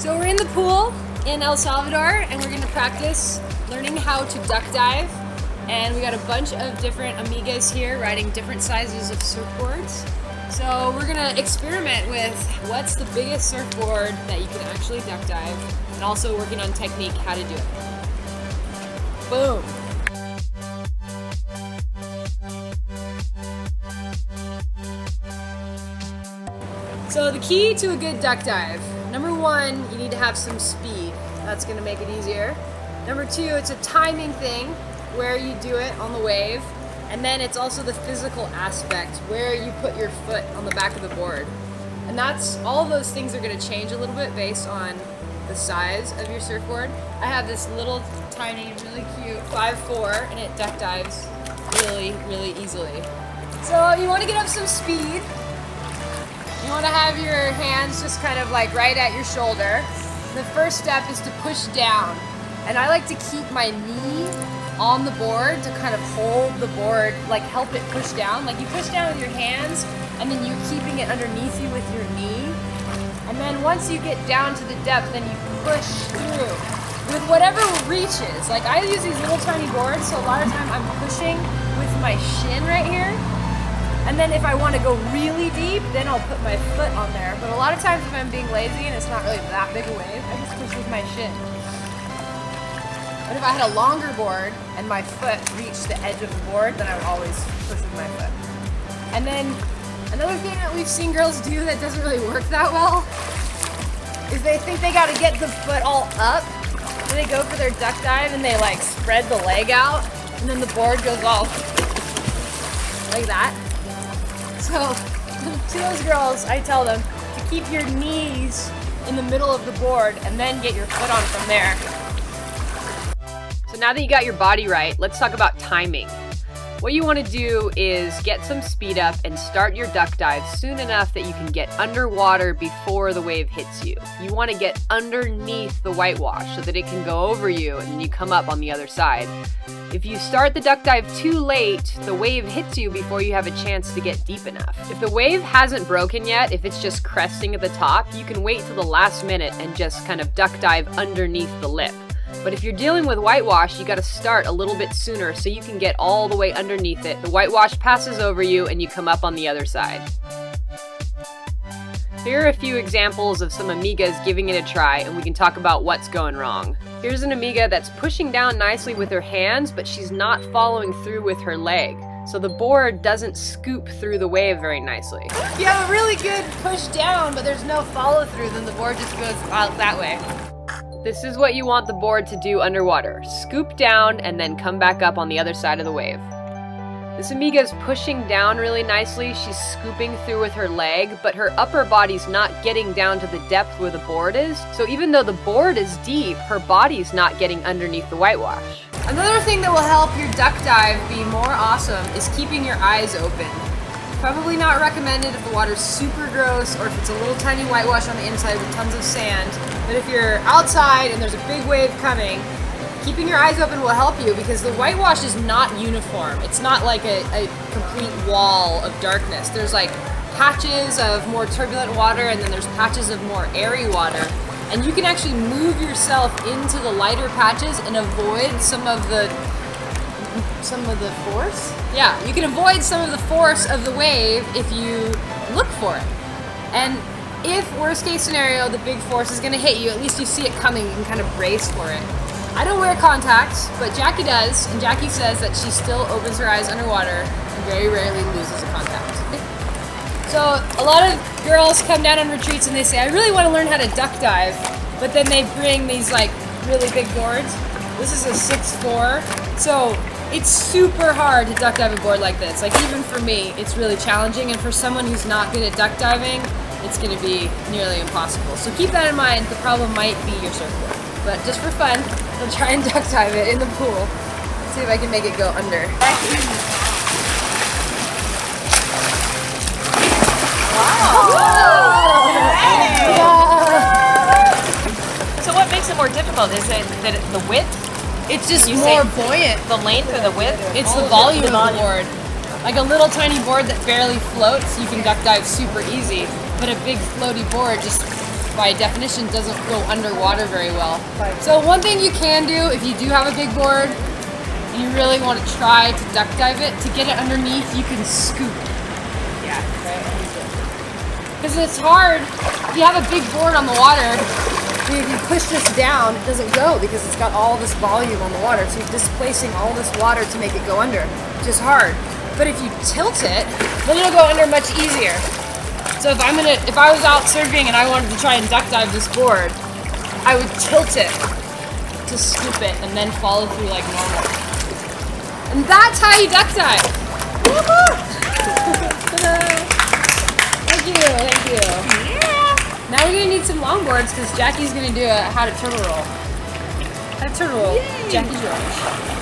So we're in the pool in El Salvador and we're gonna practice learning how to duck dive. And we got a bunch of different amigas here riding different sizes of surfboards. So we're gonna experiment with what's the biggest surfboard that you can actually duck dive, and also working on technique, how to do it. Boom. So the key to a good duck dive, number one, you need to have some speed. That's gonna make it easier. Number two, it's a timing thing where you do it on the wave. And then it's also the physical aspect where you put your foot on the back of the board. And that's, all of those things are gonna change a little bit based on the size of your surfboard. I have this little tiny, really cute 5'4", and it duck dives really, really easily. So you wanna get up some speed. You want to have your hands just kind of like right at your shoulder. The first step is to push down. And I like to keep my knee on the board to kind of hold the board, like help it push down. Like you push down with your hands and then you're keeping it underneath you with your knee. And then once you get down to the depth, then you push through with whatever reaches. Like I use these little tiny boards, so a lot of time I'm pushing with my shin right here. And then if I want to go really deep, then I'll put my foot on there. But a lot of times if I'm being lazy and it's not really that big a wave, I just push with my shin. But if I had a longer board and my foot reached the edge of the board, then I would always push with my foot. And then another thing that we've seen girls do that doesn't really work that well is they think they got to get the foot all up. So they go for their duck dive and they like spread the leg out, and then the board goes all like that. So to those girls, I tell them to keep your knees in the middle of the board and then get your foot on from there. So now that you got your body right, let's talk about timing. What you want to do is get some speed up and start your duck dive soon enough that you can get underwater before the wave hits you. You want to get underneath the whitewash so that it can go over you and then you come up on the other side. If you start the duck dive too late, the wave hits you before you have a chance to get deep enough. If the wave hasn't broken yet, if it's just cresting at the top, you can wait till the last minute and just kind of duck dive underneath the lip. But if you're dealing with whitewash, you gotta start a little bit sooner so you can get all the way underneath it. The whitewash passes over you and you come up on the other side. Here are a few examples of some amigas giving it a try, and we can talk about what's going wrong. Here's an amiga that's pushing down nicely with her hands, but she's not following through with her leg. So the board doesn't scoop through the wave very nicely. If you have a really good push down, but there's no follow through, then the board just goes out that way. This is what you want the board to do underwater. Scoop down and then come back up on the other side of the wave. This amiga is pushing down really nicely. She's scooping through with her leg, but her upper body's not getting down to the depth where the board is. So even though the board is deep, her body's not getting underneath the whitewash. Another thing that will help your duck dive be more awesome is keeping your eyes open. Probably not recommended if the water's super gross or if it's a little tiny whitewash on the inside with tons of sand. But if you're outside and there's a big wave coming, keeping your eyes open will help you because the whitewash is not uniform. It's not like a complete wall of darkness. There's like patches of more turbulent water and then there's patches of more airy water. And you can actually move yourself into the lighter patches and avoid some of the force? Yeah, you can avoid some of the force of the wave if you look for it. And if, worst case scenario, the big force is gonna hit you, at least you see it coming, you can kind of brace for it. I don't wear contacts, but Jackie does, and Jackie says that she still opens her eyes underwater and very rarely loses a contact. So a lot of girls come down on retreats and they say, I really want to learn how to duck dive, but then they bring these like really big boards. This is a 6'4", so it's super hard to duck dive a board like this. Like even for me, it's really challenging, and for someone who's not good at duck diving, it's going to be nearly impossible. So keep that in mind. The problem might be your surfboard. But just for fun, I'll try and duck dive it in the pool. Let's see if I can make it go under. So what makes it more difficult? Is it that the width? It's just more buoyant. The length or the width? It's the volume of the board. Like a little tiny board that barely floats, you can duck dive super easy. But a big floaty board just by definition doesn't go underwater very well. So one thing you can do if you do have a big board and you really want to try to duck dive it, to get it underneath you can scoop. Yeah. Because it's hard, if you have a big board on the water, if you push this down, it doesn't go because it's got all this volume on the water. So you're displacing all this water to make it go under, which is hard. But if you tilt it, then it'll go under much easier. So if I was out surfing and I wanted to try and duck dive this board, I would tilt it to scoop it and then follow through like normal. And that's how you duck dive. Thank you. Yeah. Now we're gonna need some longboards because Jackie's gonna do a how to turtle roll. How to turtle roll. Jackie's roll.